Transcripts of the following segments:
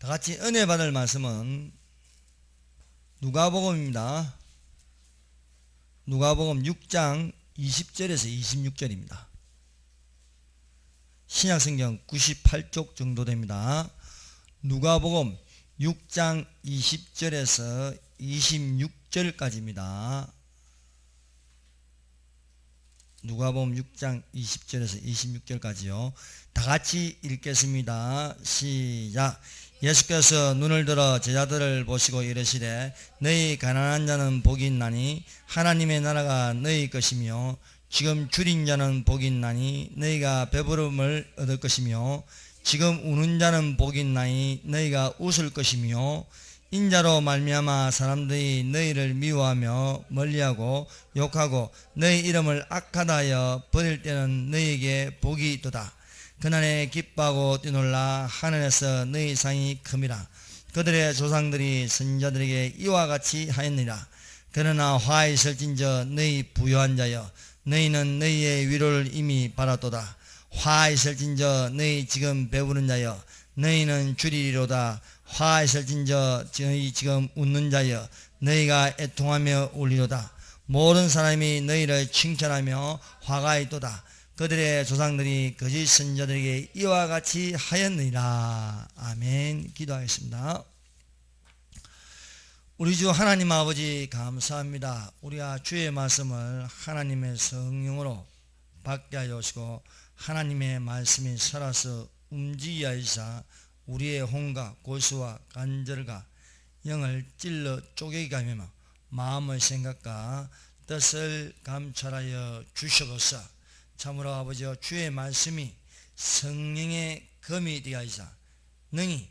다 같이 은혜 받을 말씀은 누가복음입니다. 누가복음 6장 20절에서 26절입니다. 신약성경 98쪽 정도 됩니다. 누가복음 6장 20절에서 26절까지입니다. 누가복음 6장 20절에서 26절까지요. 다 같이 읽겠습니다. 시작. 예수께서 눈을 들어 제자들을 보시고 이르시되 너희 가난한 자는 복이 있나니 하나님의 나라가 너희 것이며 지금 줄인 자는 복이 있나니 너희가 배부름을 얻을 것이며 지금 우는 자는 복이 있나니 너희가 웃을 것이며 인자로 말미암아 사람들이 너희를 미워하며 멀리하고 욕하고 너희 이름을 악하다 하여 버릴 때는 너희에게 복이 있도다. 그날에 기뻐하고 뛰놀라 하늘에서 너희 상이 큼이라. 그들의 조상들이 선지자들에게 이와 같이 하였느니라. 그러나 화 있을진저 너희 부요한 자여 너희는 너희의 위로를 이미 받았도다. 화 있을진저 너희 지금 배부른 자여 너희는 줄이리로다. 화 있을진저 너희 지금 웃는 자여 너희가 애통하며 울리로다. 모든 사람이 너희를 칭찬하며 화가 있도다. 그들의 조상들이 거짓 선지자들에게 이와 같이 하였느니라. 아멘. 기도하겠습니다. 우리 주 하나님 아버지 감사합니다. 우리가 주의 말씀을 하나님의 성령으로 받게 하여 주시고 하나님의 말씀이 살아서 움직이게 하시사 우리의 혼과 고수와 간절과 영을 찔러 쪼개게 하며 마음의 생각과 뜻을 감찰하여 주시옵소서. 참으로 아버지여 주의 말씀이 성령의 검이 되어 하시사 능히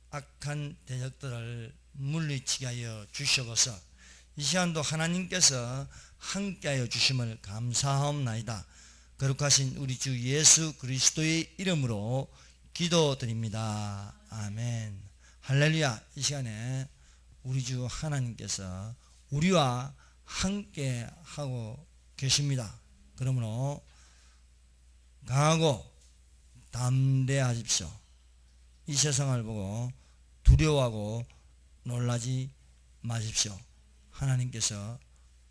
악한 대적들을 물리치게 하여 주시옵소서. 이 시간도 하나님께서 함께하여 주심을 감사하옵나이다. 거룩하신 우리 주 예수 그리스도의 이름으로 기도드립니다. 아멘. 할렐루야. 이 시간에 우리 주 하나님께서 우리와 함께 하고 계십니다. 그러므로 강하고 담대하십시오. 이 세상을 보고 두려워하고 놀라지 마십시오. 하나님께서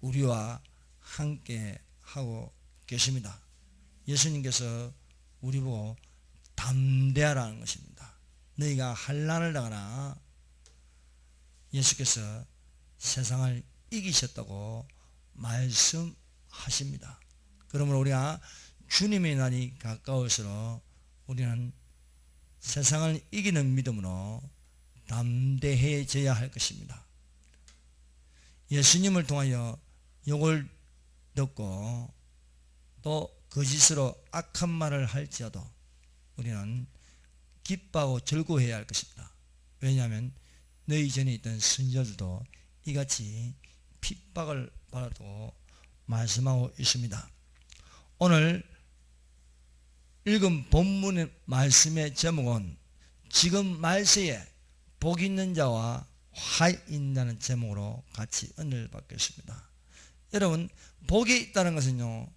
우리와 함께 하고 계십니다. 예수님께서 우리 보고 담대하라는 것입니다. 너희가 환난을 당하나 예수께서 세상을 이기셨다고 말씀하십니다. 그러므로 우리가 주님의 날이 가까울수록 우리는 세상을 이기는 믿음으로 담대해져야 할 것입니다. 예수님을 통하여 욕을 듣고 또 거짓으로 악한 말을 할지라도 우리는 기뻐하고 즐거워해야 할 것입니다. 왜냐하면 너희 전에 있던 선지자들도 이같이 핍박을 받았다고 말씀하고 있습니다. 오늘 읽은 본문의 말씀의 제목은 지금 말세에 복 있는 자와 화 있다는 제목으로 같이 은혜를 받겠습니다. 여러분, 복이 있다는 것은요,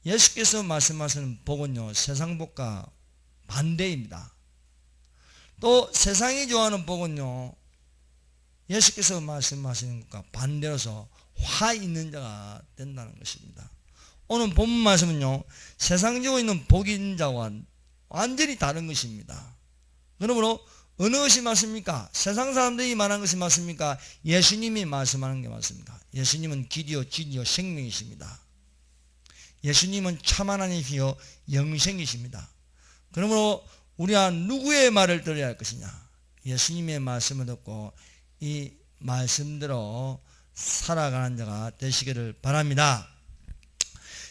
예수께서 말씀하시는 복은요, 세상 복과 반대입니다. 또 세상이 좋아하는 복은요, 예수께서 말씀하시는 것과 반대로서 화 있는 자가 된다는 것입니다. 오늘 본문 말씀은요, 세상적으로 있는 복 있는 자와 완전히 다른 것입니다. 그러므로 어느 것이 맞습니까? 세상 사람들이 말하는 것이 맞습니까? 예수님이 말씀하는 게 맞습니다. 예수님은 길이요 진리요 생명이십니다. 예수님은 참 하나님이시요 영생이십니다. 그러므로 우리가 누구의 말을 들어야 할 것이냐? 예수님의 말씀을 듣고 이 말씀대로 살아가는 자가 되시기를 바랍니다.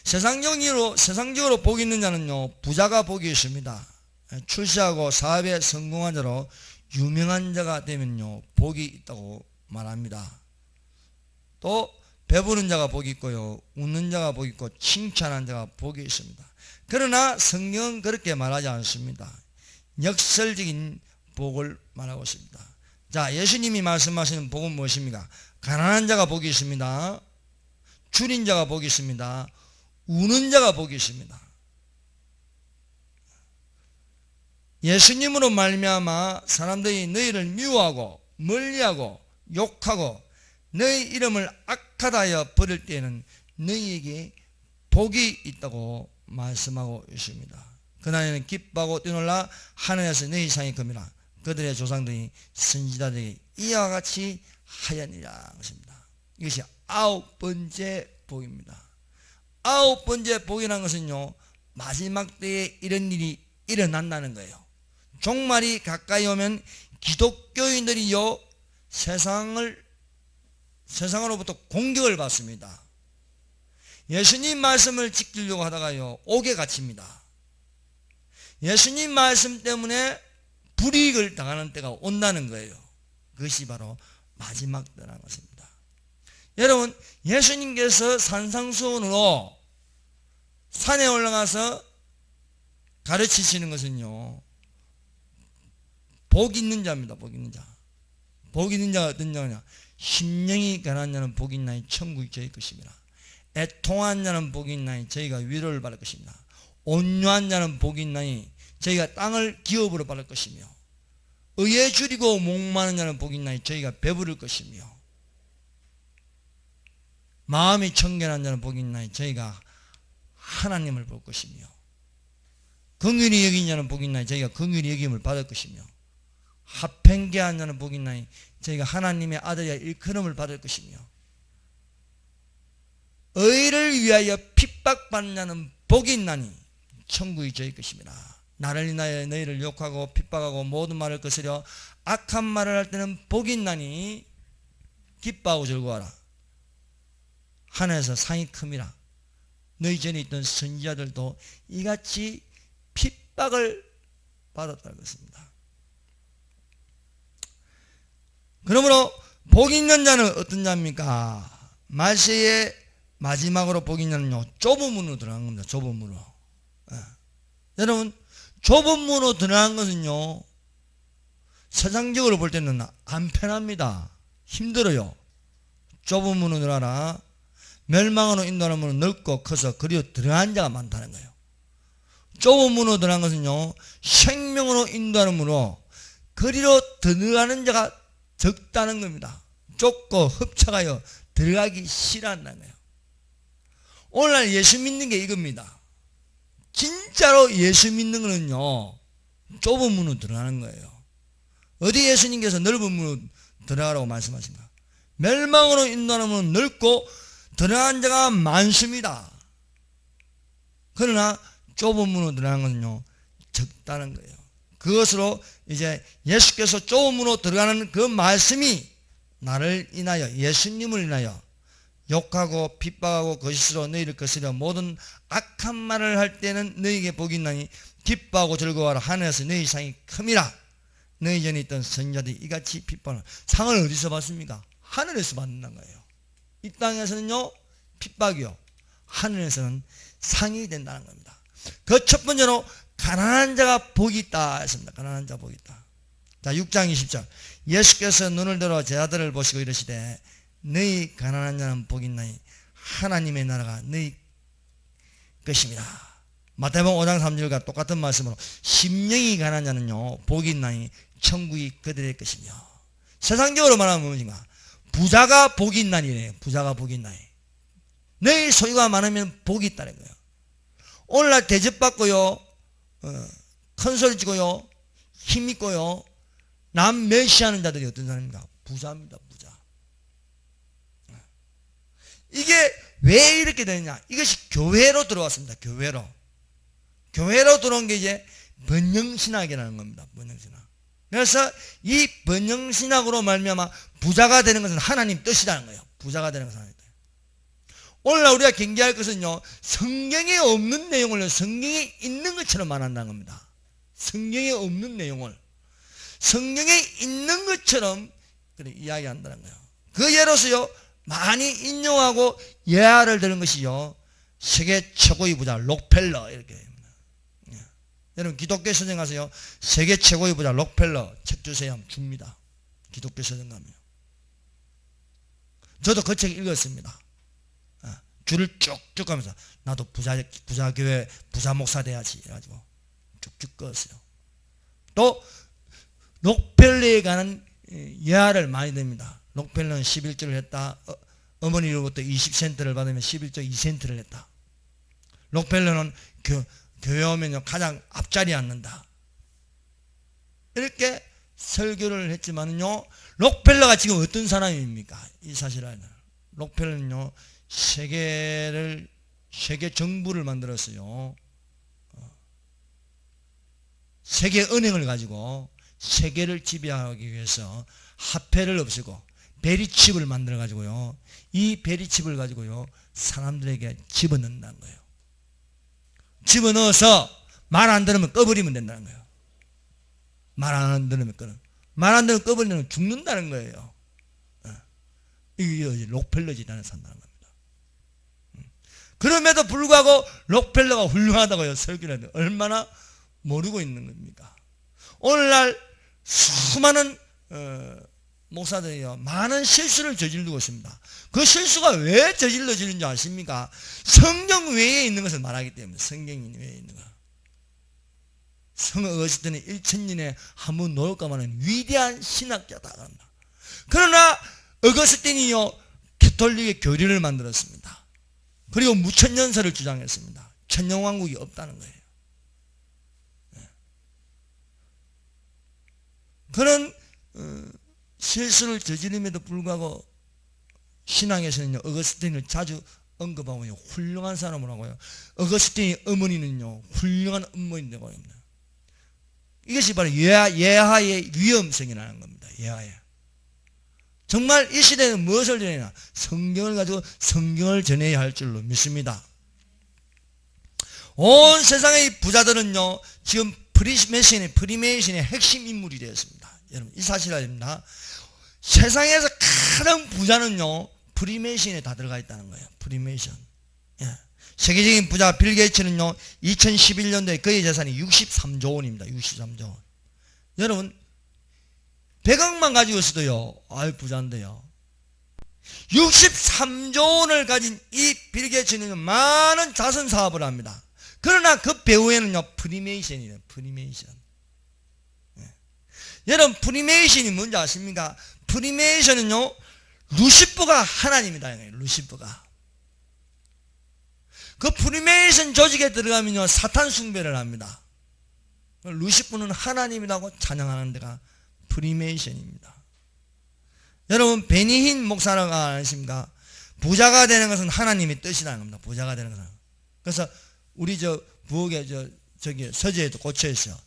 세상적으로 복이 있는 자는요, 부자가 복이 있습니다. 출세하고 사업에 성공한 자로 유명한 자가 되면요, 복이 있다고 말합니다. 또 배부른 자가 복이 있고요, 웃는 자가 복이 있고 칭찬한 자가 복이 있습니다. 그러나 성경은 그렇게 말하지 않습니다. 역설적인 복을 말하고 있습니다. 자, 예수님이 말씀하시는 복은 무엇입니까? 가난한 자가 복이 있습니다. 줄인 자가 복이 있습니다. 우는 자가 복이 있습니다. 예수님으로 말미암아 사람들이 너희를 미워하고 멀리하고 욕하고 너희 이름을 악하다 하여 버릴 때에는 너희에게 복이 있다고 말씀하고 있습니다. 그날에는 기뻐하고 뛰놀라 하늘에서 너희 상이 큽니다. 그들의 조상들이 선지자들에게 이와 같이 하였느니라 것입니다. 이것이 9번째 복입니다. 9번째 복이라는 것은요, 마지막 때에 이런 일이 일어난다는 거예요. 종말이 가까이 오면 기독교인들이요, 세상으로부터 공격을 받습니다. 예수님 말씀을 지키려고 하다가요, 옥에 갇힙니다. 예수님 말씀 때문에 불이익을 당하는 때가 온다는 거예요. 그것이 바로 마지막 때라는 것입니다. 여러분, 예수님께서 산상수훈으로 산에 올라가서 가르치시는 것은요, 복 있는 자입니다. 복 있는 자. 복 있는 자가 어떤 자냐? 심령이 가난한 자는 복이 있나니 천국이 저희 것입니다. 애통한 자는 복이 있나니 저희가 위로를 받을 것입니다. 온유한 자는 복이 있나니 저희가 땅을 기업으로 받을 것이며, 의에 줄이고 목마른 자는 복이 있나니 저희가 배부를 것이며, 마음이 청결한 자는 복이 있나니 저희가 하나님을 볼 것이며, 긍휼히 여긴 자는 복이 있나니 저희가 긍휼히 여김을 받을 것이며, 합행계한 자는 복이 있나니 저희가 하나님의 아들이야 일컬음을 받을 것이며, 의를 위하여 핍박받는 자는 복이 있나니 천국이 저희 것입니다. 나를 인하여 너희를 욕하고 핍박하고 모든 말을 거스려 악한 말을 할 때는 복이 있나니 기뻐하고 즐거워하라. 하늘에서 상이 큼이라. 너희 전에 있던 선지자들도 이같이 핍박을 받았다는 것입니다. 그러므로 복 있는 자는 어떤 자입니까? 말세의 마지막으로 복 있는 자는요, 좁은 문으로 들어간 겁니다. 좁은 문으로. 여러분, 좁은 문으로 들어간 것은요, 세상적으로 볼 때는 안 편합니다. 힘들어요. 좁은 문으로 들어가라. 멸망으로 인도하는 문은 넓고 커서 그리로 들어간 자가 많다는 거예요. 좁은 문으로 들어간 것은요, 생명으로 인도하는 문으로 그리로 들어가는 자가 적다는 겁니다. 좁고 흡착하여 들어가기 싫어한다는 거예요. 오늘날 예수 믿는 게 이겁니다. 진짜로 예수 믿는 거는요, 좁은 문으로 들어가는 거예요. 어디 예수님께서 넓은 문으로 들어가라고 말씀하십니까? 멸망으로 인도하는 문은 넓고 들어간 자가 많습니다. 그러나 좁은 문으로 들어가는 것은요, 적다는 거예요. 그것으로 이제 예수께서 좁은 문으로 들어가는 그 말씀이 나를 인하여, 예수님을 인하여 욕하고 핍박하고 거짓으로 너희를 거스려 모든 악한 말을 할 때는 너희에게 복이 있나니 기뻐하고 즐거워하라. 하늘에서 너희 상이 큼이라. 너희 전에 있던 선지자들이 이같이 핍박을. 상을 어디서 받습니까? 하늘에서 받는다는 거예요. 이 땅에서는요, 핍박이요, 하늘에서는 상이 된다는 겁니다. 그 첫 번째로 가난한 자가 복이 있다 했습니다. 가난한 자 복이 있다. 자, 6장 20절. 예수께서 눈을 들어 제자들을 보시고 이르시되 너희 가난한 자는 복이 있나니 하나님의 나라가 너희 것입니다. 마태복음 5장 3절과 똑같은 말씀으로 심령이 가난한 자는요, 복이 있나니 천국이 그들의 것이며, 세상적으로 말하면 무엇인가? 부자가 복이 있나니, 부자가 복이 있나니, 너희 소유가 많으면 복이 있다는 거예요. 오늘날 대접받고요, 큰 소리 치고요, 힘있고요, 남 멸시하는 자들이 어떤 사람입니까? 부자입니다. 부자. 이게 왜 이렇게 되느냐? 이것이 교회로 들어왔습니다. 교회로 들어온 게 이제 번영신학이라는 겁니다. 번영신학. 그래서 이 번영신학으로 말미암아 부자가 되는 것은 하나님 뜻이라는 거예요. 부자가 되는 것은 하나님 뜻. 오늘날 우리가 경계할 것은요, 성경에 없는 내용을 성경에 있는 것처럼 말한다는 겁니다. 성경에 없는 내용을 성경에 있는 것처럼 이야기한다는 거예요. 그 예로서요, 많이 인용하고 예화를 드는 것이요, 세계 최고의 부자 록펠러 이렇게 됩니다. 여러분, 기독교 서점 가서요, 세계 최고의 부자 록펠러 책 주세요 하면 줍니다. 기독교 서점 가면. 저도 그 책 읽었습니다. 줄을 쭉쭉 가면서 나도 부자교회 부자 목사 돼야지 해가지고 쭉쭉 껐어요. 또 록펠러에 관한 예화를 많이 듭니다. 록펠러는 11조를 했다. 어머니로부터 20센트를 받으면 11조 2센트를 했다. 록펠러는 교회 오면 가장 앞자리에 앉는다. 이렇게 설교를 했지만요, 록펠러가 지금 어떤 사람입니까? 이 사실을 알아요. 록펠러는요, 세계 정부를 만들었어요. 세계 은행을 가지고 세계를 지배하기 위해서 화폐를 없애고 베리칩을 만들어 가지고요, 이 베리칩을 가지고요 사람들에게 집어넣는다는 거예요. 집어넣어서 말 안 들으면 꺼버리면 된다는 거예요. 말 안 들으면 꺼버리면 죽는다는 거예요. 이게 록펠러지라는 산다는 겁니다. 그럼에도 불구하고 록펠러가 훌륭하다고요. 설교를 하는데 얼마나 모르고 있는 겁니까? 오늘날 수많은 목사들이요, 많은 실수를 저지르고 있습니다. 그 실수가 왜 저질러지는지 아십니까? 성경 외에 있는 것을 말하기 때문에. 성경 외에 있는 거. 성 어거스틴은 1000년에 한 번 나올까만 하는 위대한 신학자다 한다. 그러나 어거스틴이요, 캐톨릭의 교리를 만들었습니다. 그리고 무천년설을 주장했습니다. 천년왕국이 없다는 거예요. 그런 실수를 저지름에도 불구하고 신앙에서는요, 어거스틴을 자주 언급하고요, 훌륭한 사람을 하고요, 어거스틴의 어머니는요, 훌륭한 어머니라고 합니다. 이것이 바로 예하의 위험성이라는 겁니다. 예하에. 정말 이 시대는 무엇을 전해야? 성경을 가지고 성경을 전해야 할 줄로 믿습니다. 온 세상의 부자들은요, 지금 프리메이션의 핵심 인물이 되었습니다. 여러분, 이 사실을 알립니다. 세상에서 가장 부자는요, 프리메이션에 다 들어가 있다는 거예요. 프리메이션. 예. 세계적인 부자 빌 게이츠는요, 2011년도에 그의 재산이 63조 원입니다. 63조 원. 여러분, 100억만 가지고 있어도요, 아유, 부자인데요. 63조 원을 가진 이 빌 게이츠는 많은 자선 사업을 합니다. 그러나 그 배후에는요, 프리메이션이에요. 프리메이션. 예. 여러분, 프리메이션이 뭔지 아십니까? 프리메이션은요, 루시퍼가 하나님이다. 루시퍼가. 그 프리메이션 조직에 들어가면요, 사탄 숭배를 합니다. 루시퍼는 하나님이라고 찬양하는 데가 프리메이션입니다. 여러분, 베니힌 목사라고 아십니까? 부자가 되는 것은 하나님의 뜻이라는 겁니다. 부자가 되는 것은. 그래서 우리 부엌에 저기 서재에도 꽂혀 있어요.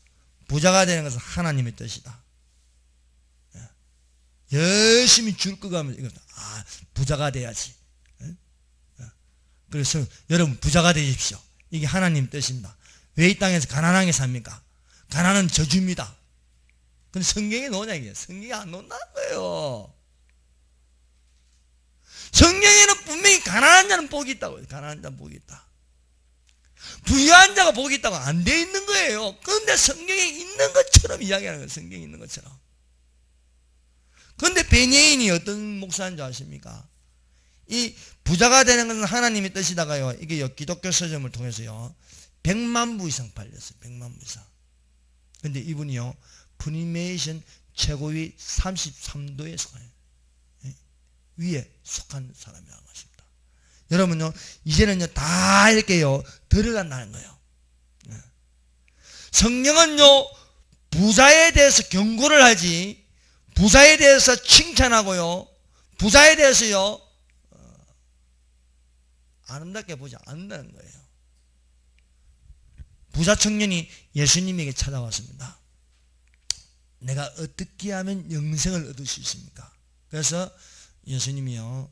부자가 되는 것은 하나님의 뜻이다. 열심히 줄 거가면 부자가 돼야지. 그래서 여러분, 부자가 되십시오. 이게 하나님 뜻입니다. 왜 이 땅에서 가난하게 삽니까? 가난은 저주입니다. 근데 성경에 나오냐 이게? 성경에 안 나온다는 거예요. 성경에는 분명히 가난한 자는 복이 있다고. 가난한 자는 복이 있다. 부유한 자가 복이 있다고 안 돼 있는 거예요. 그런데 성경에 있는 것처럼 이야기하는 거예요. 성경에 있는 것처럼. 그런데 베니인이 어떤 목사인 줄 아십니까? 이 부자가 되는 것은 하나님의 뜻이다가요, 이게요, 기독교 서점을 통해서요, 100만 부 이상 팔렸어요. 100만 부 이상. 근데 이분이요, 프리메이션 최고위 33도에 속해요. 위에 속한 사람이라는 것입니다. 여러분요, 이제는요, 다 이렇게요, 들어간다는 거예요. 성경은요, 부자에 대해서 경고를 하지, 부자에 대해서 칭찬하고요, 부자에 대해서요, 아름답게 보지 않는다는 거예요. 부자 청년이 예수님에게 찾아왔습니다. 내가 어떻게 하면 영생을 얻을 수 있습니까? 그래서 예수님이요,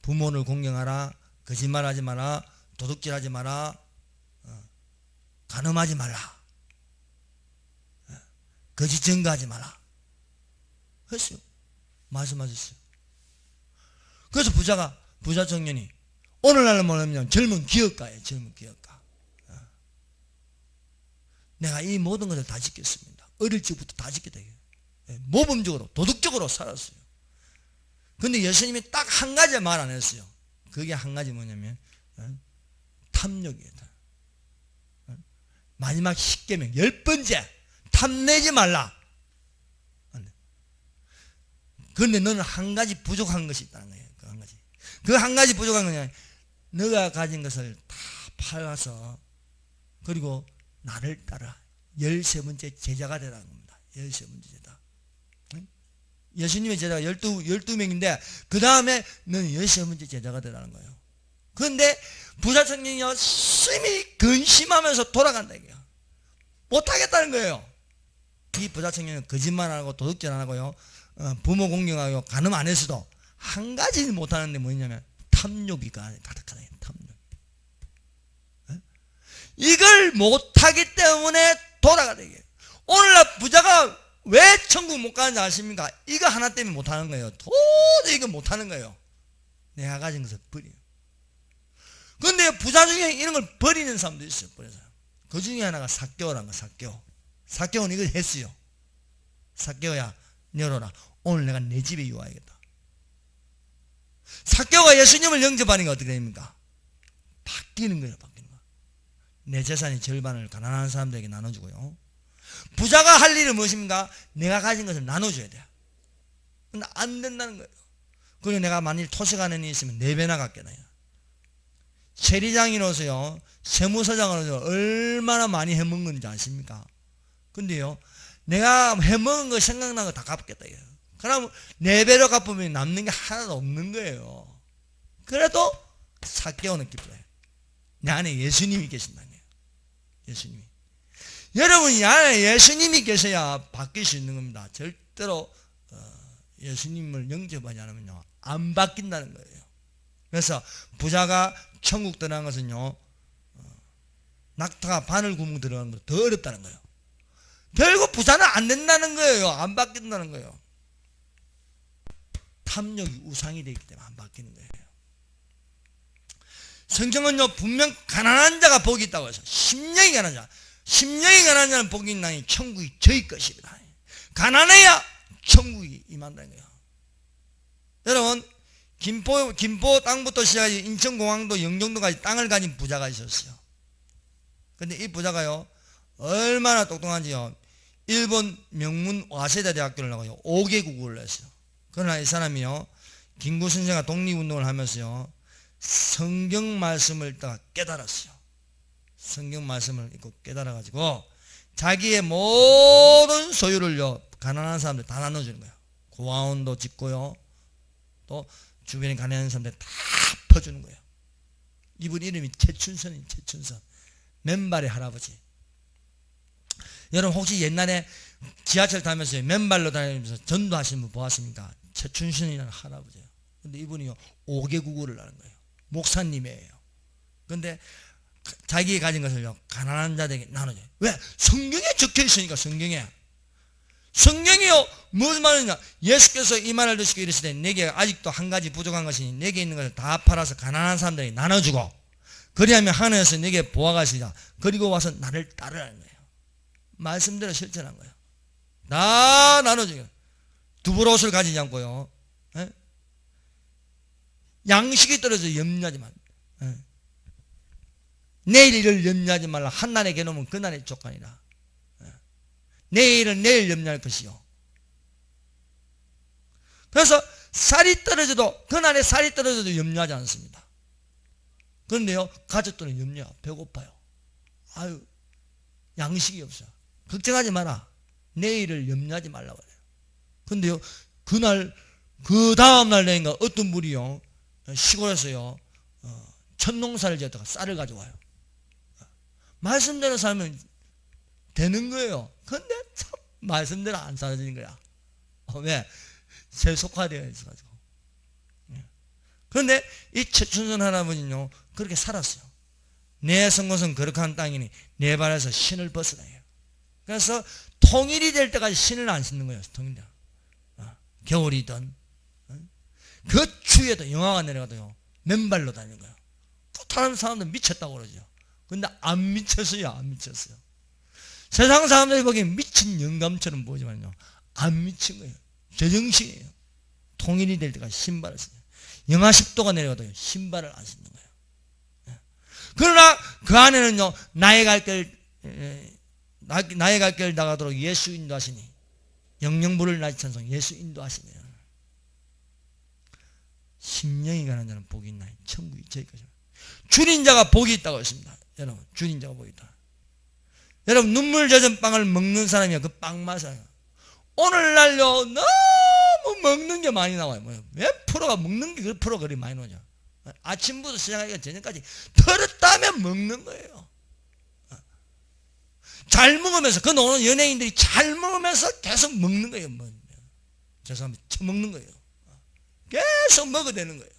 부모를 공경하라, 거짓말하지 마라, 도둑질하지 마라, 간음하지 말라, 거짓 증거하지 마라 했어요. 말씀하셨어요. 그래서 부자 청년이 오늘날로 말하면 젊은 기업가예요. 젊은 기업가. 내가 이 모든 것을 다 지켰습니다. 어릴 적부터 다 지켰다. 모범적으로 도덕적으로 살았어요. 근데 예수님이 딱 한 가지 말 안 했어요. 그게 한 가지 뭐냐면 탐욕이다. 마지막 10계명 10번째 탐내지 말라. 그런데 너는 한 가지 부족한 것이 있다는 거예요. 그 한 가지. 그 한 가지 부족한 거냐? 너가 가진 것을 다 팔아서 그리고 나를 따라 13번째 제자가 되라는 겁니다. 13번째 제자. 예수님의 제자가 12명인데 그 다음에 너는 13번째 제자가 되라는 거예요. 그런데 부자 청년이 열심히 근심하면서 돌아간다 이게요. 못하겠다는 거예요. 이 부자 청년은 거짓말 안 하고 도둑질 안 하고요. 부모 공경하고 간음 안 했어도 한 가지는 못하는데 뭐냐면 탐욕이 가득하다. 탐욕. 이걸 못하기 때문에 돌아가다 이게. 오늘날 부자가 왜 천국 못 가는지 아십니까? 이거 하나 때문에 못하는 거예요. 도저히 이거 못하는 거예요. 내가 가진 것을 버려요. 그런데 부자 중에 이런 걸 버리는 사람도 있어요. 그 중에 하나가 삭개오라는 거. 삭개오는 이걸 했어요. 삭개오야 열어라. 오늘 내가 내 집에 유하야겠다. 삭개오가 예수님을 영접하니까 어떻게 됩니까? 바뀌는 거예요. 내 재산의 절반을 가난한 사람들에게 나눠주고요. 부자가 할 일은 무엇입니까? 내가 가진 것을 나눠줘야 돼요. 근데 안 된다는 거예요. 그리고 내가 만일 토식하는 일이 있으면 4배나 갖게 돼요. 세리장이로서요, 세무서장으로서 얼마나 많이 해먹은 건지 아십니까? 근데요, 내가 해먹은 거 생각난 거 다 갚겠다. 그럼 4배로 갚으면 남는 게 하나도 없는 거예요. 그래도 삭개오는 기뻐요. 내 안에 예수님이 계신다는 거예요. 예수님이. 여러분이 안에 예수님이 계셔야 바뀔 수 있는 겁니다. 절대로 예수님을 영접하지 않으면요, 안 바뀐다는 거예요. 그래서 부자가 천국 들어간 것은요, 낙타가 바늘구멍 들어가는 것도 더 어렵다는 거예요. 결국 부자는 안 된다는 거예요. 안 바뀐다는 거예요. 탐욕이 우상이 되기 때문에 안 바뀌는 거예요. 성경은요, 분명 가난한 자가 복이 있다고 해서 심령이 가난한 자, 심령이 가난한 자는 복이 있나니 천국이 저희 것입니다. 가난해야 천국이 임한다는 거예요. 여러분, 김포 땅부터 시작해서 인천공항도 영종도까지 땅을 가진 부자가 있었어요. 근데 이 부자가요, 얼마나 똑똑한지요, 일본 명문 와세다 대학교를 나가요. 5개 국어를 했어요. 그러나 이 사람이요, 김구 선생가 독립운동을 하면서요, 성경 말씀을 읽다가 깨달았어요. 성경 말씀을 읽고 깨달아가지고 자기의 모든 소유를요, 가난한 사람들 다 나눠주는 거예요. 고아원도 짓고요, 또 주변에 가난한 사람들 다 퍼주는 거예요. 이분 이름이 최춘선이에요. 최춘선. 맨발의 할아버지. 여러분 혹시 옛날에 지하철 타면서 맨발로 다니면서 전도하시는 분 보았습니까? 최춘선이라는 할아버지예요. 근데 이분이요, 5개 국어를 아는 거예요. 목사님이에요. 그런데 자기가 가진 것을요, 가난한 자들에게 나눠줘요. 왜? 성경에 적혀 있으니까. 성경이요, 무슨 말이냐? 예수께서 이 말을 듣시고 이르시되 내게 아직도 한 가지 부족한 것이니 내게 있는 것을 다 팔아서 가난한 사람들에게 나눠주고 그리하면 하늘에서 내게 보화가 있으리라. 그리고 와서 나를 따르라는 거예요. 말씀대로 실천한 거예요. 다 나눠주고 두벌 옷을 가지지 않고요, 양식이 떨어져 염려하지 마. 내일을 염려하지 말라. 한날에 개놓으면 그날의 족간이라. 내일은 내일 염려할 것이요. 그래서 살이 떨어져도, 그날에 살이 떨어져도 염려하지 않습니다. 그런데요, 가족들은 염려해요. 배고파요. 아유, 양식이 없어요. 걱정하지 마라. 내일을 염려하지 말라고 해요. 그런데요, 그날, 그 다음날 내인가 어떤 분이요, 시골에서요, 천농사를 지었다가 쌀을 가져와요. 말씀대로 살면 되는 거예요. 근데 참 말씀대로 안 살아지는 거야. 왜? 세속화되어 있어가지고. 그런데 이 최춘선 할아버지는요, 그렇게 살았어요. 내 성것은 거룩한 땅이니 내 발에서 신을 벗으라 해요. 그래서 통일이 될 때까지 신을 안 신는 거예요. 통일이. 겨울이든 그 추위에도 영하가 내려가도요, 맨발로 다니는 거예요. 다른 사람들 미쳤다고 그러죠. 근데 안 미쳤어요. 안 미쳤어요. 세상 사람들이 보기엔 미친 영감처럼 보지만요, 안 미친 거예요. 제정신이에요. 통일이 될 때까지 신발을 신어요. 영하 10도가 내려가도요, 신발을 안 신는 거예요. 그러나 그 안에는요, 나의 갈 길 나의 갈 길을 나가도록 예수 인도하시니 영영불을 나지 찬송 예수 인도하시니 심령이 가는 자는 복이 있나니 천국이 저희 것이다. 줄인 자가 복이 있다고 했습니다. 여러분 줄인 자가 복이 있다. 여러분 눈물 젖은 빵을 먹는 사람이야. 그 빵 맛이야. 오늘날요 너무 먹는 게 많이 나와요. 몇 프로가 먹는 게 그 프로가 그리 많이 나오죠. 아침부터 시작하기가 저녁까지 들었다면 먹는 거예요. 잘 먹으면서 그 노는 연예인들이 잘 먹으면서 계속 먹는 거예요. 죄송합니다. 처먹는 거예요. 계속 먹어대는 거예요.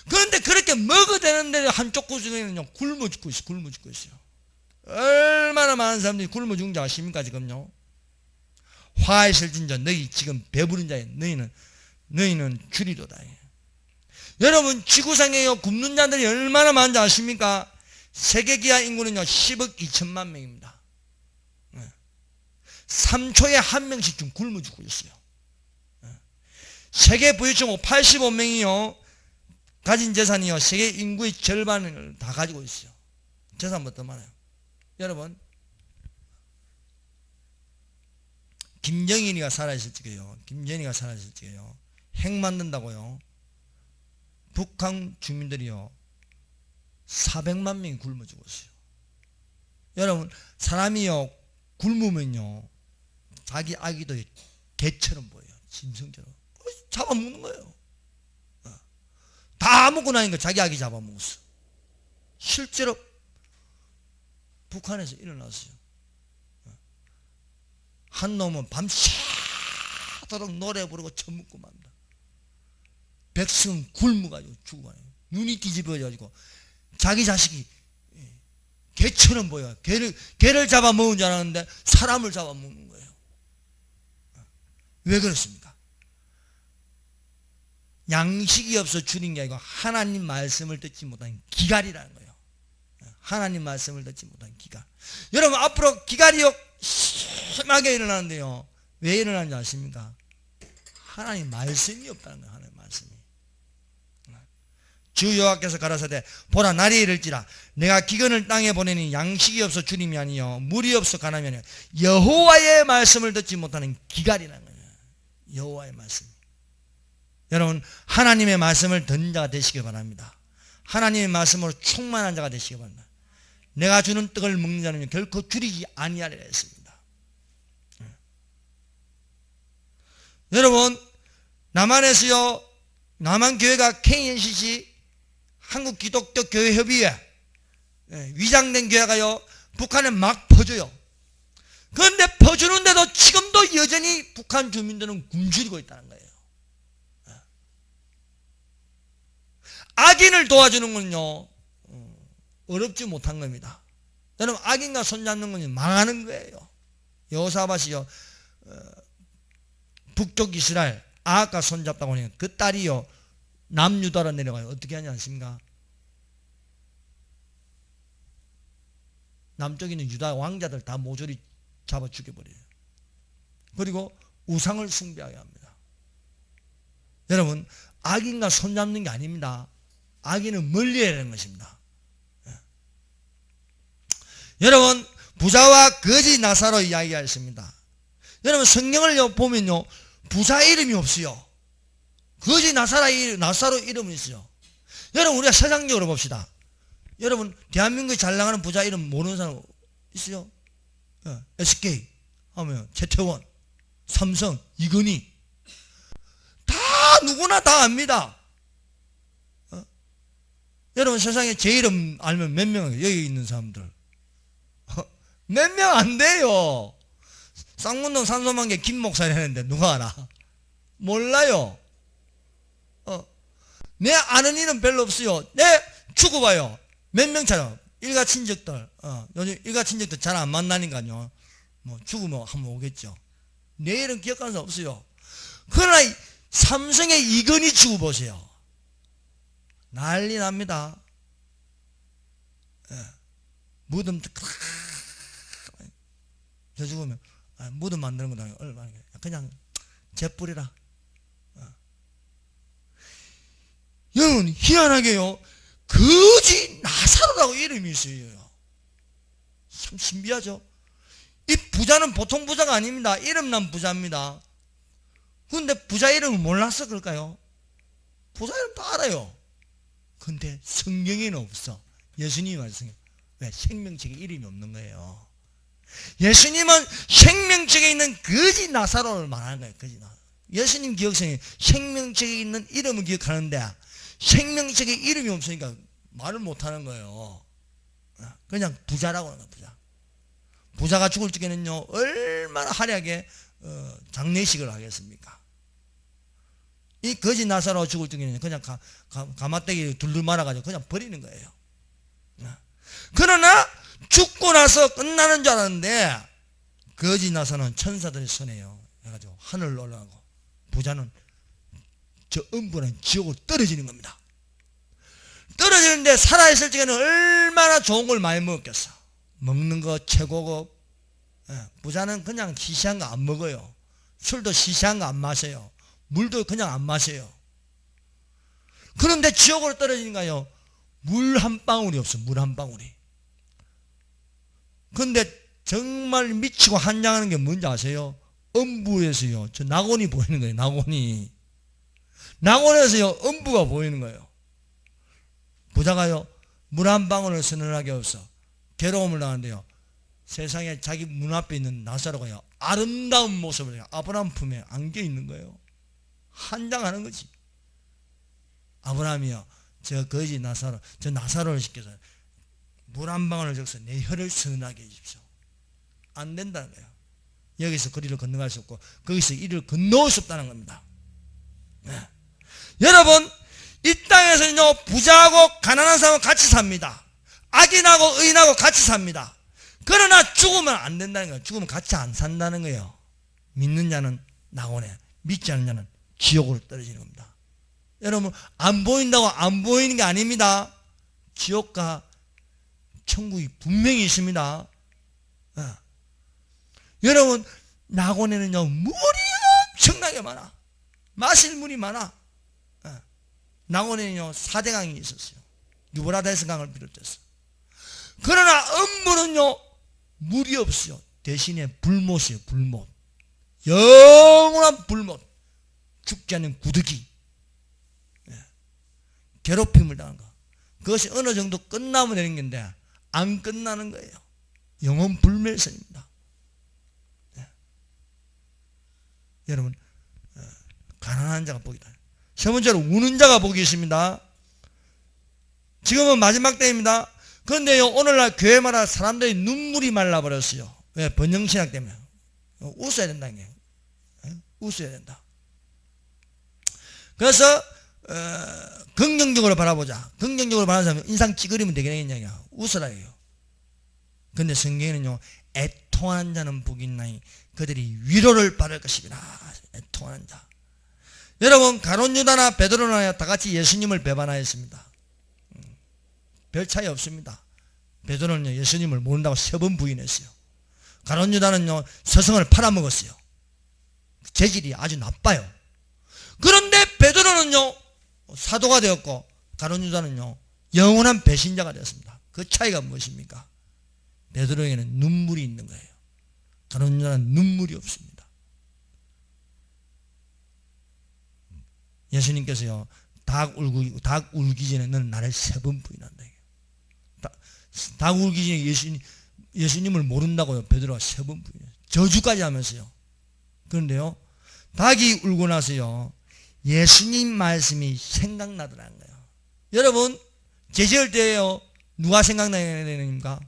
그런데 그렇게 먹어대는데 한쪽 구석에는요 굶어 죽고 있어요. 굶어 죽고 있어요. 얼마나 많은 사람들이 굶어 죽는 줄 아십니까 지금요? 화에 슬진 자 너희 지금 배부른 자에 너희는 줄이도다. 여러분 지구상에요 굶는 자들이 얼마나 많은지 아십니까? 세계 기아 인구는요 10억 2천만 명입니다. 3초에 한 명씩 좀 굶어 죽고 있어요. 세계 부유층 85명이요 가진 재산이요 세계 인구의 절반을 다 가지고 있어요. 재산보다 많아요. 여러분 김정일이가 살아있을 적에요. 김정일이가 살아있을 적에요. 핵 만든다고요. 북한 주민들이요 400만 명이 굶어 죽었어요. 여러분 사람이요 굶으면요 자기 아기도 개처럼 보여요. 짐승처럼 잡아먹는 거예요. 다 먹고 나니까 자기 아기 잡아먹었어. 실제로 북한에서 일어났어요. 한 놈은 밤새도록 노래 부르고 처먹고 맙니다. 백성은 굶어가지고 죽어가요. 눈이 뒤집어져가지고 자기 자식이 개처럼 보여요. 개를 잡아먹은 줄 알았는데 사람을 잡아먹는 거예요. 왜 그렇습니까? 양식이 없어 줄인 게 아니고 하나님 말씀을 듣지 못한 기갈이라는 거예요. 하나님 말씀을 듣지 못한 기갈. 여러분 앞으로 기갈이요 심하게 일어나는데요. 왜 일어나는지 아십니까? 하나님 말씀이 없다는 거예요. 하나님 말씀이. 주 여호와께서 가라사대 보라 날이 이를지라 내가 기근을 땅에 보내니 양식이 없어 주림이 아니요 물이 없어 가나면 아니요 여호와의 말씀을 듣지 못하는 기갈이라는 거예요. 여호와의 말씀. 여러분 하나님의 말씀을 듣는 자가 되시길 바랍니다. 하나님의 말씀으로 충만한 자가 되시길 바랍니다. 내가 주는 떡을 먹는 자는 결코 줄이지 아니하리라 했습니다. 여러분 남한에서요 남한교회가 KNCC 한국기독교교회협의회 위장된 교회가요 북한에 막 퍼져요. 그런데 퍼주는데도 지금도 여전히 북한 주민들은 굶주리고 있다는 거예요. 악인을 도와주는 건요 어렵지 못한 겁니다. 여러분 악인과 손잡는 건 망하는 거예요. 여호사밧이요 북쪽 이스라엘 아합과 손잡다고 하니까 그 딸이요 남유다로 내려가요. 어떻게 하냐 아십니까? 남쪽에 있는 유다 왕자들 다 모조리 잡아 죽여버려요. 그리고 우상을 숭배하게 합니다. 여러분 악인과 손잡는 게 아닙니다. 악인은 멀리 해야 하는 것입니다. 여러분 부자와 거지 나사로 이야기하였습니다. 여러분 성경을 보면요 부자 이름이 없어요. 거지 나사로 이름은 있어요. 여러분 우리가 세상적으로 봅시다. 여러분 대한민국에 잘 나가는 부자 이름 모르는 사람 있어요? SK 하면 최태원, 삼성, 이건희 다 누구나 다 압니다. 여러분 세상에 제 이름 알면 몇 명 여기 있는 사람들 몇 명 안 돼요. 쌍문동 산소만개 김 목사님 했는데 누가 알아? 몰라요. 내 아는 이름 별로 없어요. 내 죽어봐요. 몇 명 차려. 일가 친척들. 요즘 일가 친척들 잘 안 만나니까요. 뭐 죽으면 한번 오겠죠. 내 이름 기억하는 사람 없어요. 그러나 삼성의 이건희 죽어보세요. 난리 납니다. 무덤 저 죽으면 무덤 만드는 거다 얼마나 그냥 재뿌리라. 여러분 희한하게요 거지 나사로라고 이름이 있어요. 참 신비하죠. 이 부자는 보통 부자가 아닙니다. 이름난 부자입니다. 그런데 부자 이름을 몰라서 그럴까요? 부자 이름 다 알아요. 근데 성경에는 없어. 예수님이 말씀해요. 왜? 생명책에 이름이 없는 거예요. 예수님은 생명책에 있는 거지 나사로를 말하는 거예요. 거지 나사로. 예수님 기억성에 생명책에 있는 이름을 기억하는데 생명책에 이름이 없으니까 말을 못하는 거예요. 그냥 부자라고 하는 거예요. 부자. 부자가 죽을 적에는요 얼마나 화려하게 장례식을 하겠습니까? 이 거지 나사로 죽을 적에는 그냥 가마떼기 둘둘 말아가지고 그냥 버리는 거예요. 그러나 죽고 나서 끝나는 줄 알았는데 거지 나사는 천사들의 손에요 해가지고 하늘로 올라가고 부자는 저 음부는 지옥으로 떨어지는 겁니다. 떨어지는데 살아있을 적에는 얼마나 좋은 걸 많이 먹었겠어. 먹는 거 최고급. 부자는 그냥 시시한 거 안 먹어요. 술도 시시한 거 안 마셔요. 물도 그냥 안 마셔요. 그런데 지옥으로 떨어지니까요 물 한 방울이 없어. 물 한 방울이. 그런데 정말 미치고 한장하는 게 뭔지 아세요? 음부에서요 저 낙원이 보이는 거예요. 낙원에서요 음부가 보이는 거예요. 부자가요 물 한 방울을 서늘하게 없어. 괴로움을 당하는데요 세상에 자기 문 앞에 있는 나사로가요 아름다운 모습을 아브라함 품에 안겨 있는 거예요. 한장하는 거지. 아브라함이요 저 거지 나사로 저 나사로를 시켜서 물 한 방울을 적어서 내 혀를 서늘하게 해주십시오. 안 된다는 거예요. 여기서 거리를 건너갈 수 없고 거기서 이를 건너올 수 없다는 겁니다. 네. 여러분 이 땅에서는요 부자하고 가난한 사람은 같이 삽니다. 악인하고 의인하고 같이 삽니다. 그러나 죽으면 안 된다는 거예요. 죽으면 같이 안 산다는 거예요. 믿는 자는 낙원에, 믿지 않는 자는 지옥으로 떨어지는 겁니다. 여러분 안 보인다고 안 보이는 게 아닙니다. 지옥과 천국이 분명히 있습니다. 여러분 낙원에는요 물이 엄청나게 많아. 마실 물이 많아. 낙원에는요 4대강이 있었어요. 유브라데스 강을 비롯해서. 그러나 음부는요 물이 없어요. 대신에 불못이에요. 불못. 영원한 불못. 죽지 않는 구더기. 괴롭힘을 당한 거. 그것이 어느 정도 끝나면 되는 건데 안 끝나는 거예요. 영원 불멸선입니다. 여러분 가난한 자가 복이다. 세 번째로 우는 자가 복이 있습니다. 지금은 마지막 때입니다. 그런데요 오늘날 교회마다 사람들이 눈물이 말라버렸어요. 왜? 번영신학 때문에. 웃어야 된다는 거예요. 웃어야 된다. 그래서 긍정적으로 바라보자. 긍정적으로 바라는 사람은 인상 찌그리면 되겠느냐. 웃어라 해요. 그런데 성경에는요 애통하는 자는 복이 있나니 그들이 위로를 받을 것이라. 애통하는 자. 여러분 가룟 유다나 베드로나 다 같이 예수님을 배반하였습니다. 별 차이 없습니다. 베드로는요 예수님을 모른다고 3번 부인했어요. 가룟 유다는요 서성을 팔아먹었어요. 재질이 아주 나빠요. 그런데 베드로는요 사도가 되었고 가룟 유다는요 영원한 배신자가 되었습니다. 그 차이가 무엇입니까? 베드로에게는 눈물이 있는 거예요. 가룟 유다는 눈물이 없습니다. 예수님께서요 닭 울기 전에 너는 나를 3번 부인한다. 닭 울기 전에 예수님을 모른다고요. 베드로가 3번 부인해요. 저주까지 하면서요. 그런데요 닭이 울고 나서요 예수님 말씀이 생각나더라는 거예요. 여러분 제지을 때요 누가 생각나야 되는가?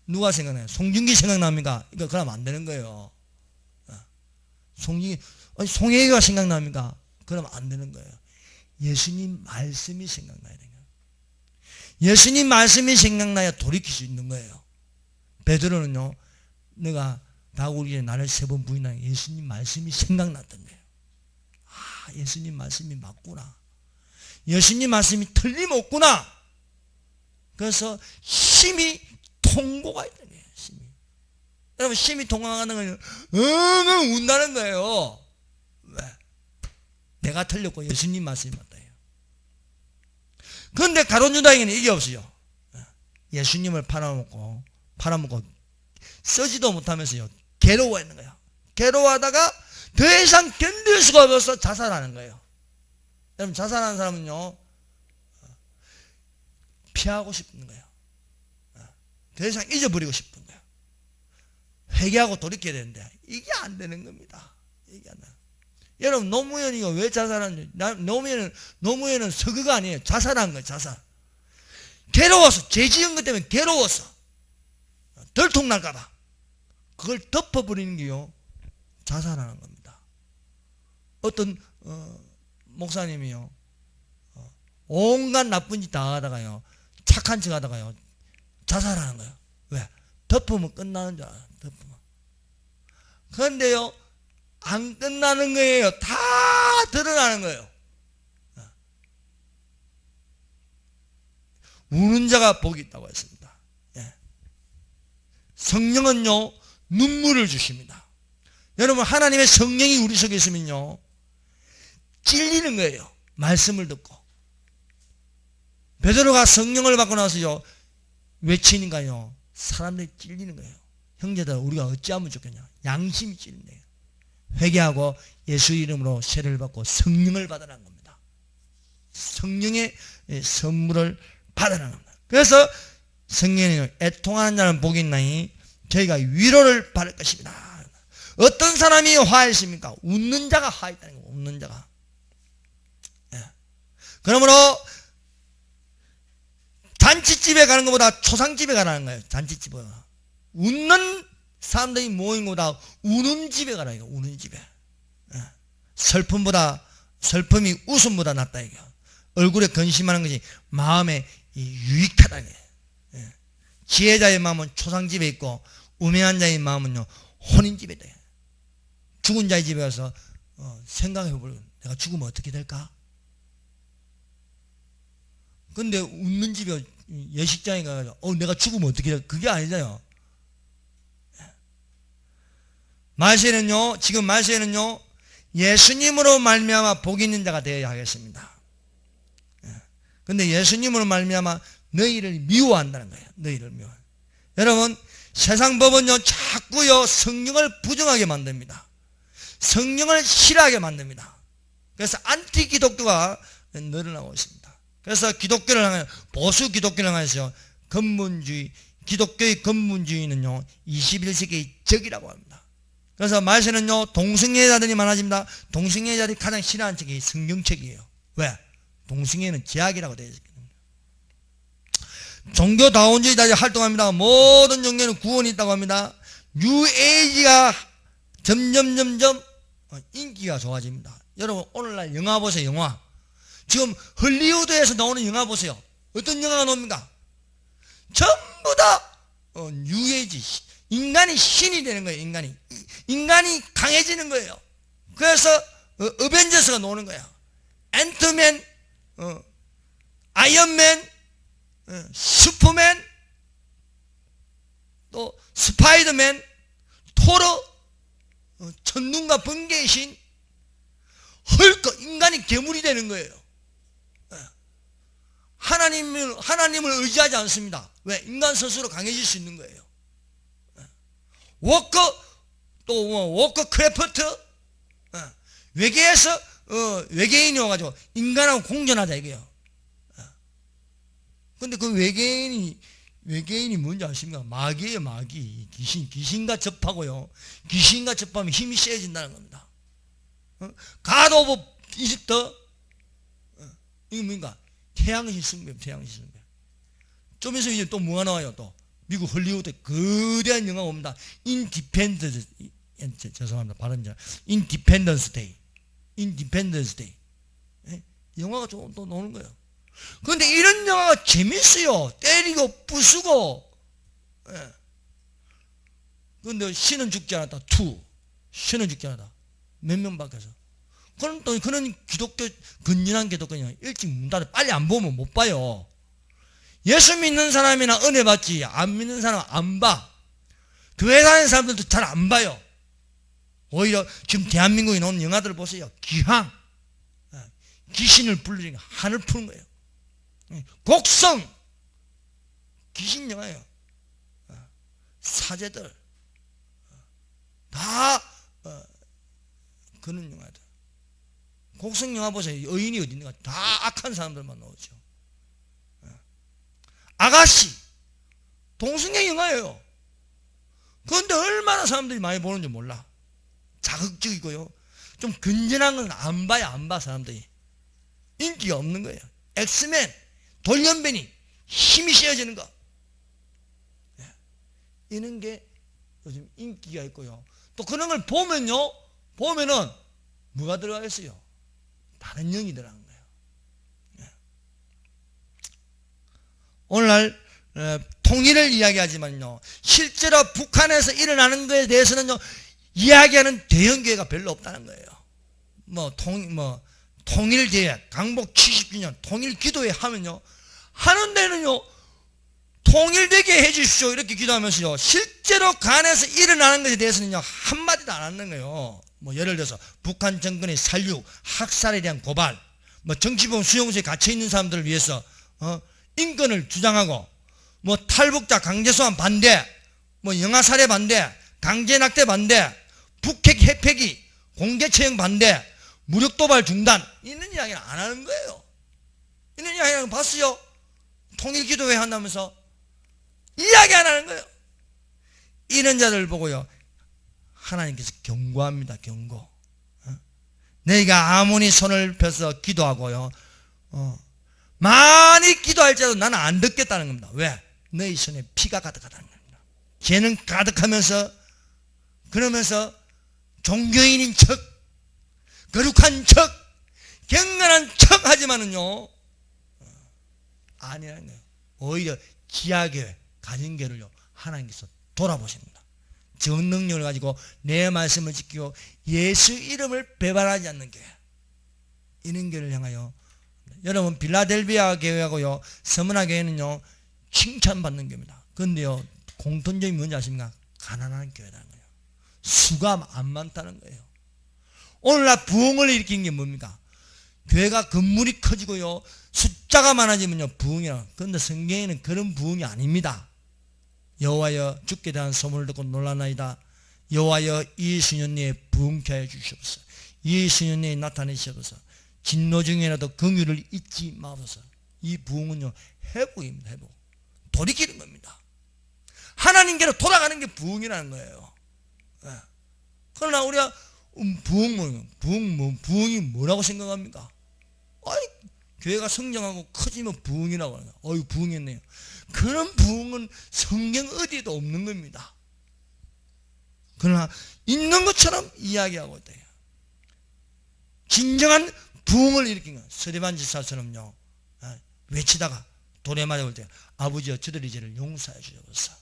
누가 생각나요? 송중기 생각납니까? 이거 그러면 안 되는 거예요. 송혜교가 생각납니까? 그러면 안 되는 거예요. 예수님 말씀이 생각나야 되는 거예요. 예수님 말씀이 생각나야 돌이킬 수 있는 거예요. 베드로는요 내가 닭 울기 전에 나를 3번 부인하니 예수님 말씀이 생각났던 거예요. 아 예수님 말씀이 맞구나. 예수님 말씀이 틀림없구나. 그래서 심히 통고가 있다는 거예요. 심히. 여러분 심히 통고하는 건 엉엉 운다는 거예요. 왜? 내가 틀렸고 예수님 말씀이 맞다. 그런데 가룟 유다에게는 이게 없어요. 예수님을 팔아먹고 쓰지도 못하면서요 괴로워했는 거예요. 괴로워하다가 더 이상 견딜 수가 없어서 자살하는 거예요. 여러분, 자살하는 사람은요 피하고 싶은 거예요. 더 이상 잊어버리고 싶은 거예요. 회개하고 돌이켜야 되는데 이게 안 되는 겁니다. 이게 안 돼요. 여러분, 노무현이가 왜 자살하는지, 노무현은 서거가 아니에요. 자살한 거예요. 자살. 괴로워서, 죄 지은 것 때문에 괴로워서 들통날까봐 그걸 덮어버리는 게요 자살하는 겁니다. 어떤 목사님이요 온갖 나쁜 짓 다 하다가요 착한 척 하다가요 자살하는 거예요. 왜? 덮으면 끝나는 줄 알아요. 덮으면. 그런데요 안 끝나는 거예요. 다 드러나는 거예요. 우는 자가 복이 있다고 했습니다. 예. 성령은요 눈물을 주십니다. 여러분, 하나님의 성령이 우리 속에 있으면요 찔리는 거예요. 말씀을 듣고. 베드로가 성령을 받고 나서요 외치니까요 사람들이 찔리는 거예요. 형제들, 우리가 어찌하면 좋겠냐. 양심이 찔린대요. 회개하고 예수 이름으로 세례를 받고 성령을 받으라는 겁니다. 성령의 선물을 받으라는 겁니다. 그래서 성령이 애통하는 자는 복이 있나니 저희가 위로를 받을 것입니다. 어떤 사람이 화했습니까? 웃는 자가 화했다는 거예요. 웃는 자가. 예. 그러므로 잔치집에 가는 것보다 초상집에 가라는 거예요. 잔치집에. 웃는 사람들이 모인 것보다 우는 집에 가라 이거. 우는 집에. 예. 슬픔이 웃음보다 낫다 이거. 얼굴에 근심하는 것이 마음에 유익하다 이거. 예. 지혜자의 마음은 초상집에 있고 우매한 자의 마음은요 혼인집에 있다. 죽은 자의 집에 가서 생각해보려. 내가 죽으면 어떻게 될까? 근데 웃는 집에 예식장에 가서 내가 죽으면 어떻게 될까? 그게 아니잖아요. 지금 말세에는요 예수님으로 말미암아 복이 있는 자가 되어야 하겠습니다. 근데 예수님으로 말미암아 너희를 미워한다는 거예요. 너희를 미워. 여러분, 세상 법은요 자꾸요 성령을 부정하게 만듭니다. 성령을 싫어하게 만듭니다. 그래서 안티 기독교가 늘어나고 있습니다. 그래서 기독교를 향해, 보수 기독교를 향해서 기독교의 근본주의는요 21세기의 적이라고 합니다. 그래서 말세는요 동성애자들이 많아집니다. 동성애자들이 가장 싫어하는 책이 성경책이에요. 왜? 동성애는 제약이라고 되어 있습니다. 종교다원주의자들이 활동합니다. 모든 종교는 구원이 있다고 합니다. 뉴에이지가 점점 인기가 좋아집니다. 여러분, 오늘날 영화 보세요. 영화. 지금 헐리우드에서 나오는 영화 보세요. 어떤 영화가 나옵니까? 전부 다 뉴에이지. 인간이 신이 되는 거예요. 인간이 강해지는 거예요. 그래서 어벤져스가 나오는 거예요. 앤트맨, 아이언맨, 슈퍼맨, 또 스파이더맨, 토르, 천둥과 번개의 신, 헐크, 인간이 괴물이 되는 거예요. 하나님을 의지하지 않습니다. 왜? 인간 스스로 강해질 수 있는 거예요. 워크크래프트, 외계에서 외계인이 와가지고 인간하고 공존하자 이거예요. 근데 그 외계인이 뭔지 아십니까? 마귀예요, 마귀. 귀신과 접하고요. 귀신과 접하면 힘이 세진다는 겁니다. 갓 오브 이집트, 이게 뭔가? 태양신 숭배. 좀 있으면 이제 또 뭐가 나와요, 또. 미국 헐리우드에 거대한 영화가 옵니다. 죄송합니다. 발음이 인디펜던스 데이. 영화가 좀 또 나오는 거예요. 그런데 이런 영화가 재밌어요. 때리고 부수고. 그런데 신은 죽지 않았다. 신은 죽지 않았다. 몇 명 밖에서. 그럼 또 그런 건전한 기독교는 일찍 문 닫아. 빨리 안 보면 못 봐요. 예수 믿는 사람이나 은혜 받지, 안 믿는 사람은 안 봐. 교회 다니는 사람들도 잘 안 봐요. 오히려 지금 대한민국에 나오는 영화들 보세요. 기황, 귀신을 불리니까 한을 푸는 거예요. 곡성, 귀신 영화예요. 사제들 다 그런 영화들. 곡성 영화 보세요. 여인이 어디 있는가? 다 악한 사람들만 나오죠. 아가씨 동성애 영화예요. 그런데 얼마나 사람들이 많이 보는지 몰라. 자극적이고요. 좀 건전한 건 안 봐요. 안 봐 사람들이. 인기가 없는 거예요. 엑스맨 돌연변이 힘이 세어지는 거. 이런 게 요즘 인기가 있고요. 또 그런 걸 보면요. 보면은 뭐가 들어가 있어요? 다른 영이 들어간 거예요. 오늘날 통일을 이야기하지만요. 실제로 북한에서 일어나는 것에 대해서는요. 이야기하는 대형교회가 별로 없다는 거예요. 통일대회, 강복 70주년, 통일기도회 하면요. 하는 데는요. 통일되게 해주십시오. 이렇게 기도하면서요. 실제로 간에서 일어나는 것에 대해서는요. 한마디도 안 하는 거예요. 예를 들어서 북한 정권의 살육, 학살에 대한 고발, 정치범 수용소에 갇혀있는 사람들을 위해서 인권을 주장하고 탈북자 강제소환 반대, 영아살해 반대, 강제낙태 반대, 북핵 핵폐기, 공개처형 반대, 무력도발 중단 이런 이야기를 안 하는 거예요. 이런 이야기를 봤어요? 통일기도회 한다면서 이야기 안 하는 거예요. 이런 자들을 보고요. 하나님께서 경고합니다. 경고. 너희가 아무리 손을 펴서 기도하고요. 많이 기도할지라도 나는 안 듣겠다는 겁니다. 왜? 너희 손에 피가 가득하다는 겁니다. 죄는 가득하면서 그러면서 종교인인 척, 거룩한 척, 경건한 척 하지만은요. 아니라는 거예요. 오히려 지하교회, 가정교회를요. 하나님께서 돌아보십니다. 정능력을 가지고 내 말씀을 지키고 예수 이름을 배반하지 않는 교회. 이런 교회를 향하여 여러분 빌라델비아 교회하고요. 서문화 교회는요. 칭찬받는 교회입니다. 그런데요. 공통점이 뭔지 아십니까? 가난한 교회라는 거예요. 수가 안 많다는 거예요. 오늘날 부흥을 일으킨 게 뭡니까? 교회가 건물이 커지고요. 숫자가 많아지면요. 부흥이라고. 그런데 성경에는 그런 부흥이 아닙니다. 여호와여 주께 대한 소문을 듣고 놀라나이다. 여호와여 이 수년내에 부흥케 하여 주시옵소서. 이 수년내에 나타내시옵소서. 진노 중에라도 긍휼을 잊지 마옵소서. 이 부흥은요. 회복입니다. 회복. 돌이키는 겁니다. 하나님께로 돌아가는 게 부흥이라는 거예요. 그러나 우리가 부흥이 뭐라고 생각합니까? 아이, 교회가 성장하고 커지면 부흥이라고 하는 거예요. 부흥했네요. 그런 부흥은 성경 어디에도 없는 겁니다. 그러나 있는 것처럼 이야기하고 있다. 진정한 부흥을 일으킨 거예요. 스데반 지사처럼요. 외치다가 돌에 맞아올 때 아버지여 저들의 죄를 용서해 주옵소서.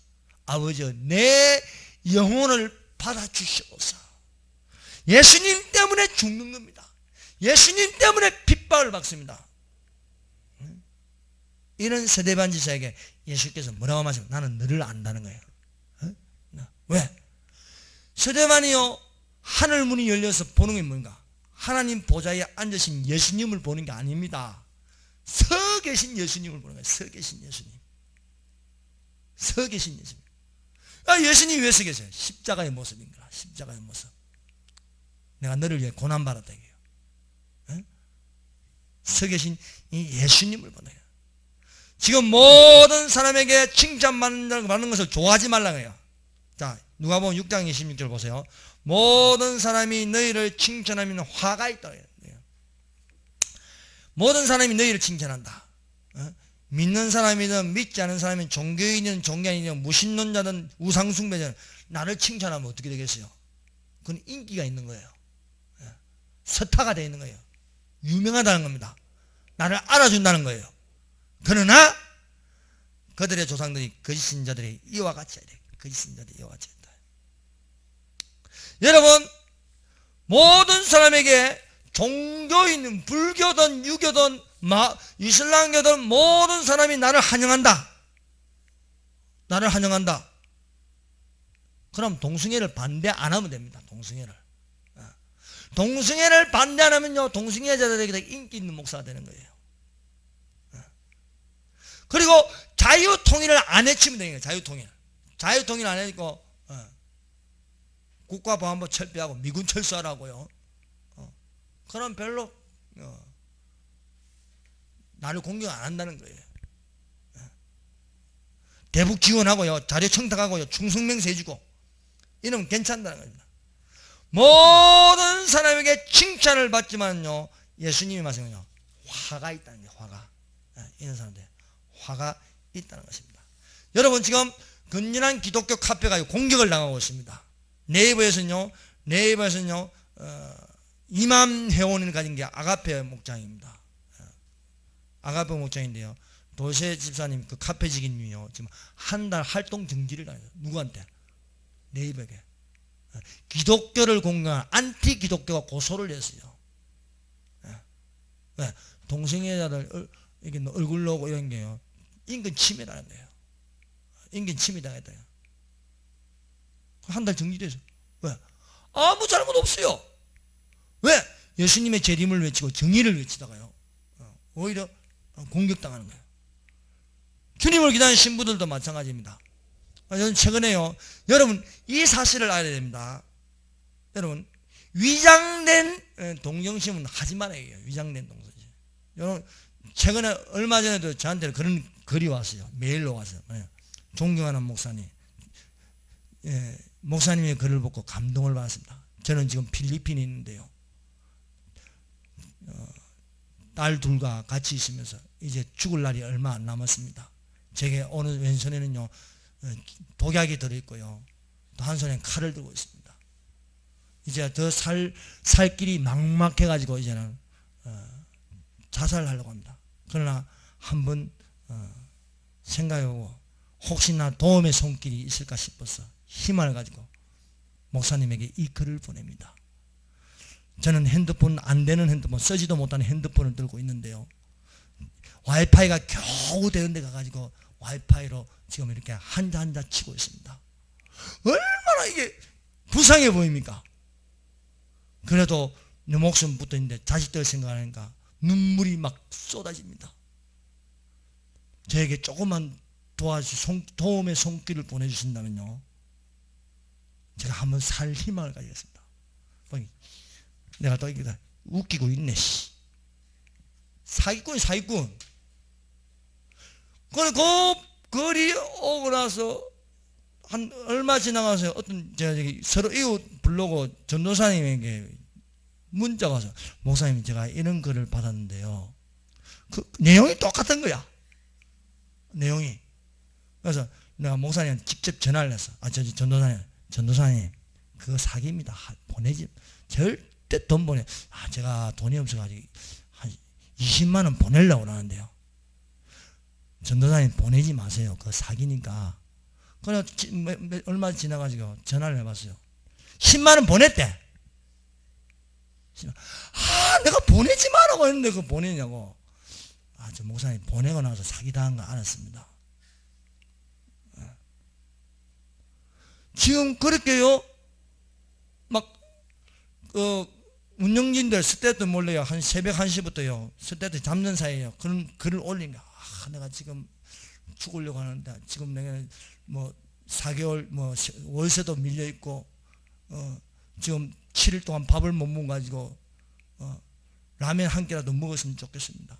아버지여 내 영혼을 받아주시옵소서. 예수님 때문에 죽는 겁니다. 예수님 때문에 핍박을 받습니다. 이런 스데반 지사에게 예수께서 뭐라고 말씀하세요? 나는 너를 안다는 거예요. 왜? 스데반이요 하늘 문이 열려서 보는 게 뭔가? 하나님 보좌에 앉으신 예수님을 보는 게 아닙니다. 서 계신 예수님을 보는 거예요. 서 계신 예수님. 서 계신 예수님. 예수님이 왜 서 계세요? 십자가의 모습인 거라. 십자가의 모습. 내가 너를 위해 고난받았다 이게요. 서 계신 이 예수님을 보는 거예요. 지금 모든 사람에게 칭찬받는 것을 좋아하지 말라고 해요. 자, 누가복음 6장 26절 보세요. 모든 사람이 너희를 칭찬하면 화가 있다. 모든 사람이 너희를 칭찬한다. 믿는 사람이든 믿지 않은 사람이든 종교인이든 종교인이든 무신론자든 우상숭배자든 나를 칭찬하면 어떻게 되겠어요? 그건 인기가 있는 거예요. 스타가 되어 있는 거예요. 유명하다는 겁니다. 나를 알아준다는 거예요. 그러나 그들의 조상들이 거짓 신자들이 이와 같이 해야 돼. 거짓 신자들이 이와 같이 했다. 여러분 모든 사람에게 종교인 불교든 유교든 이슬람교든 모든 사람이 나를 환영한다. 나를 환영한다. 그럼 동성애를 반대 안 하면 됩니다. 동성애를 반대 안 하면요 동성애자들에게 인기 있는 목사가 되는 거예요. 그리고 자유통일을 안 해치면 되는 거예요. 자유통일 안 해치고 국가보안법 철폐하고 미군 철수하라고요. 그럼 별로 나를 공격 안 한다는 거예요. 대북 지원하고요, 자료 청탁하고요, 충성맹세 해주고 이러면 괜찮다는 겁니다. 모든 사람에게 칭찬을 받지만요, 예수님이 말씀하세요. 화가 있다는 거예요. 화가. 이런 사람들 화가 있다는 것입니다. 여러분, 지금 건전한 기독교 카페가 공격을 당하고 있습니다. 네이버에서는요 이만 회원을 가진 게 아가페 목장입니다. 아가페 목장인데요, 도세 집사님 그 카페 직인님이요, 지금 한 달 활동 정지를 당해요. 누구한테? 네이버에게. 기독교를 공격한 안티 기독교가 고소를 했어요. 왜? 동성애자들 이게 얼굴 나오고 이런 게요, 인권 침해당한 거예요. 인권 침해당했다. 한 달 정지돼서. 왜? 아무 잘못 없어요. 왜? 예수님의 재림을 외치고 정의를 외치다가요, 오히려 공격당하는 거예요. 주님을 기다리는 신부들도 마찬가지입니다. 저는 최근에요, 여러분 이 사실을 알아야 됩니다. 여러분, 위장된 동정심은 하지 말아야 해요. 위장된 동정심. 여러분, 최근에 얼마 전에도 저한테 그런 글이 왔어요. 메일로 왔어요. 존경하는 목사님, 목사님의 글을 보고 감동을 받았습니다. 저는 지금 필리핀에 있는데요, 딸 둘과 같이 있으면서 이제 죽을 날이 얼마 안 남았습니다. 제게 어느 왼손에는요 독약이 들어있고요, 또 한 손에 칼을 들고 있습니다. 이제 더 살 길이 막막해가지고 이제는 자살을 하려고 합니다. 그러나 한번 생각해보고 혹시나 도움의 손길이 있을까 싶어서 힘을 가지고 목사님에게 이 글을 보냅니다. 저는 핸드폰, 안 되는 핸드폰, 쓰지도 못하는 핸드폰을 들고 있는데요, 와이파이가 겨우 되는 데 가가지고 와이파이로 지금 이렇게 한자 치고 있습니다. 얼마나 이게 불쌍해 보입니까? 그래도 내 목숨 붙어 있는데 자식들 생각하니까 눈물이 막 쏟아집니다. 저에게 조금만 도움의 손길을 보내주신다면요, 제가 한번 살 희망을 가지겠습니다. 내가 또 이게 웃기고 있네. 사기꾼. 그 글이 오고 나서 한 얼마 지나가서 어떤 제가 서로 이웃 부르고 전도사님에게 문자가 와서, 목사님 제가 이런 글을 받았는데요, 그 내용이 똑같은 거야. 내용이. 그래서 내가 목사님한테 직접 전화를 했어. 전도사님 그거 사기입니다. 보내지 절대 돈 보내. 제가 돈이 없어가지고 한 20만 원 보내려고 하는데요, 전도사님 보내지 마세요. 그거 사기니까. 그래 얼마 지나가지고 전화를 해봤어요. 10만 원 보냈대. 내가 보내지 말라고 했는데 그거 보내냐고. 저 목사님 보내고 나서 사기당한 거 알았습니다. 지금 그렇게요, 막 운영진들 스태프들 몰래요, 한 새벽 1시부터요 스태프들 잠든 사이에요 그런 글을 올린 거야. 내가 지금 죽으려고 하는데 지금 내가 뭐 4개월 뭐 월세도 밀려 있고 지금 7일 동안 밥을 못 먹어가지고 라면 한 끼라도 먹었으면 좋겠습니다.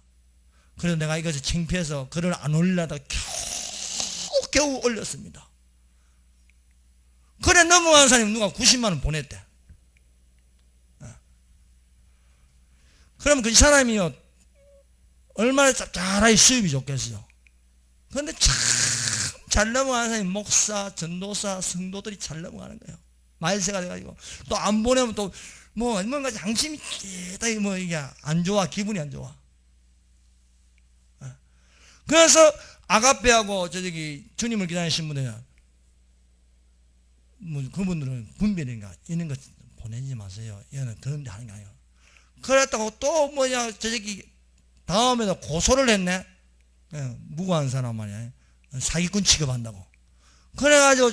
그래서 내가 이것을 창피해서 글을 안 올리려다가 겨우 올렸습니다. 그래 넘어간 사람이 누가 90만 원 보냈대. 그러면 그 사람이요 얼마나 짭짤하게 수입이 좋겠어요. 그런데 참 잘 넘어가는 사람이 목사, 전도사, 성도들이 잘 넘어가는 거예요. 말세가 돼가지고 또 안 보내면 또 뭐 뭔가 양심이 찌다이 뭐 이게 안 좋아, 기분이 안 좋아. 그래서 아가페하고 저기 주님을 기다리신 분들은 뭐 그분들은 분별인가 이런 거 보내지 마세요. 이거는 그런데 하는 게 아니에요. 그랬다고 또 뭐냐 저기 다음에도 고소를 했네. 무고한 사람 말이야. 사기꾼 취급한다고. 그래가지고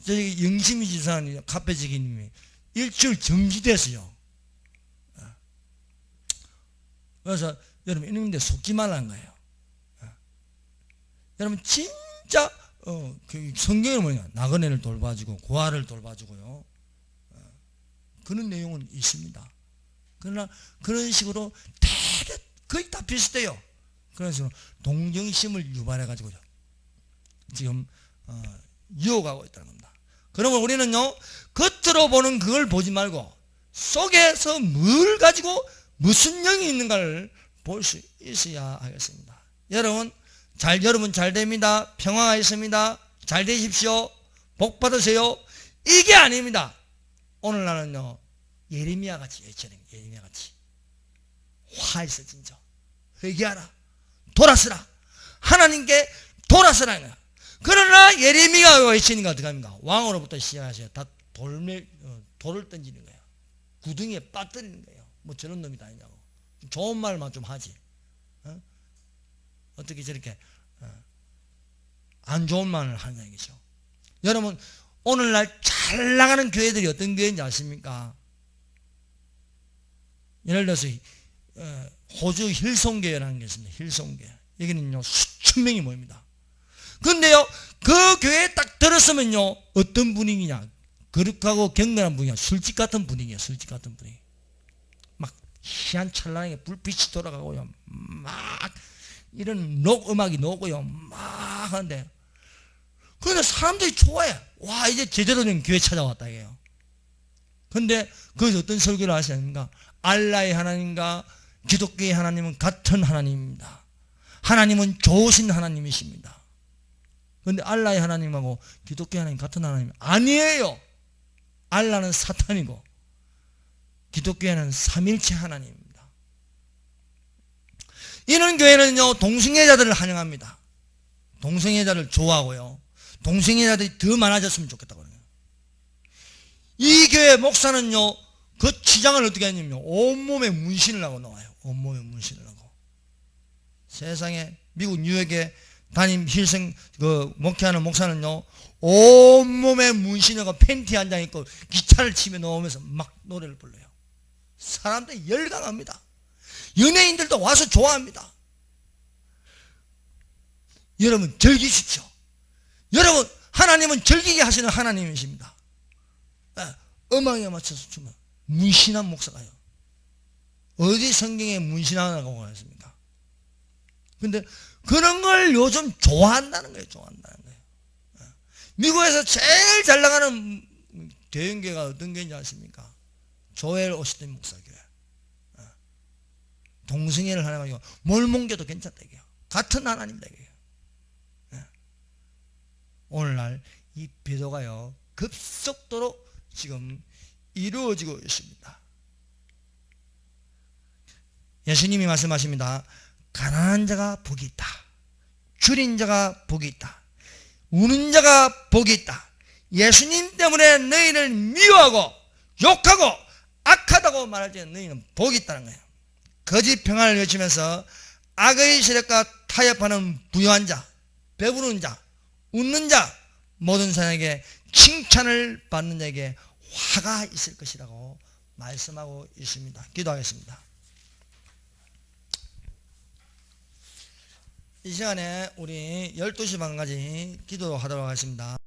저기 영심이 지사님 카페지기님이 일주일 정지됐어요. 그래서 여러분 이런데 속지 말라는 거예요. 여러분 진짜 그 성경에 뭐냐, 나그네를 돌봐주고 고아를 돌봐주고요, 그런 내용은 있습니다. 그러나 그런 식으로 되게 거의 다 비슷해요. 그래서 동정심을 유발해가지고요 지금 이어가고 있다는 겁니다. 그러면 우리는요, 겉으로 보는 그걸 보지 말고 속에서 뭘 가지고 무슨 영이 있는가를 볼 수 있어야 하겠습니다. 여러분 잘 됩니다. 평화가 있습니다. 잘 되십시오. 복 받으세요. 이게 아닙니다. 오늘날은요, 예레미야 같이, 예레미야 같이 화 있어. 진짜 회개하라, 돌아서라, 하나님께 돌아서라는 거야. 그러나 예레미야가 외치니까 어떻게 합니까? 왕으로부터 시작하셔야 다 돌을 던지는 거예요. 구덩이에 빠뜨리는 거예요. 뭐 저런 놈이 다 있냐고. 좋은 말만 좀 하지. 어떻게 저렇게 안 좋은 말을 하냐 이거죠. 여러분 오늘날 잘 나가는 교회들이 어떤 교회인지 아십니까? 예를 들어서 호주 힐송교회라는 게 있습니다. 힐송교회. 여기는요 수천 명이 모입니다. 그런데요 그 교회에 딱 들었으면요 어떤 분위기냐, 거룩하고 경건한 분위기야. 술집 같은 분위기야. 술집 같은 분위기. 막 희한찬란하게 불빛이 돌아가고요, 막 이런 음악이 나오고요, 막 하는데, 그런데 사람들이 좋아해. 와, 이제 제대로 된 교회 찾아왔다 이게요. 그런데 거기서 어떤 설교를 하시는가? 알라의 하나님과 기독교의 하나님은 같은 하나님입니다. 하나님은 좋으신 하나님이십니다. 그런데 알라의 하나님하고 기독교의 하나님 같은 하나님 아니에요. 알라는 사탄이고 기독교에는 삼일체 하나님입니다. 이런 교회는요 동성애자들을 환영합니다. 동성애자를 좋아하고요, 동성애자들이 더 많아졌으면 좋겠다고 그래요. 이 교회 목사는요 그 치장을 어떻게 하냐면요 온몸에 문신을 하고 나와요. 온몸에 문신을 하고. 세상에 미국 뉴욕에 담임 힐생 목회하는 목사는요 온몸에 문신하고 팬티 한 장 입고 기타를 치며 나오면서 막 노래를 불러요. 사람들이 열광합니다. 연예인들도 와서 좋아합니다. 여러분 즐기십시오. 여러분 하나님은 즐기게 하시는 하나님이십니다. 음악에 맞춰서 주면 문신한 목사가요 어디 성경에 문신하라고 하셨습니까? 근데 그런 걸 요즘 좋아한다는 거예요. 좋아한다는 거예요. 미국에서 제일 잘 나가는 대형교회가 어떤 교회인지 아십니까? 조엘 오스틴 목사교회. 동성애를 하나가지고 몰몬교도 괜찮다 이게요. 같은 하나님이다 이게요. 오늘날 이 배도가요 급속도로 지금 이루어지고 있습니다. 예수님이 말씀하십니다. 가난한 자가 복이 있다. 줄인 자가 복이 있다. 우는 자가 복이 있다. 예수님 때문에 너희를 미워하고 욕하고 악하다고 말할 때 너희는 복이 있다는 거예요. 거짓 평안을 외치면서 악의 세력과 타협하는 부유한 자, 배부른 자, 웃는 자, 모든 사람에게 칭찬을 받는 자에게 화가 있을 것이라고 말씀하고 있습니다. 기도하겠습니다. 이 시간에 우리 12시 반까지 기도하도록 하겠습니다.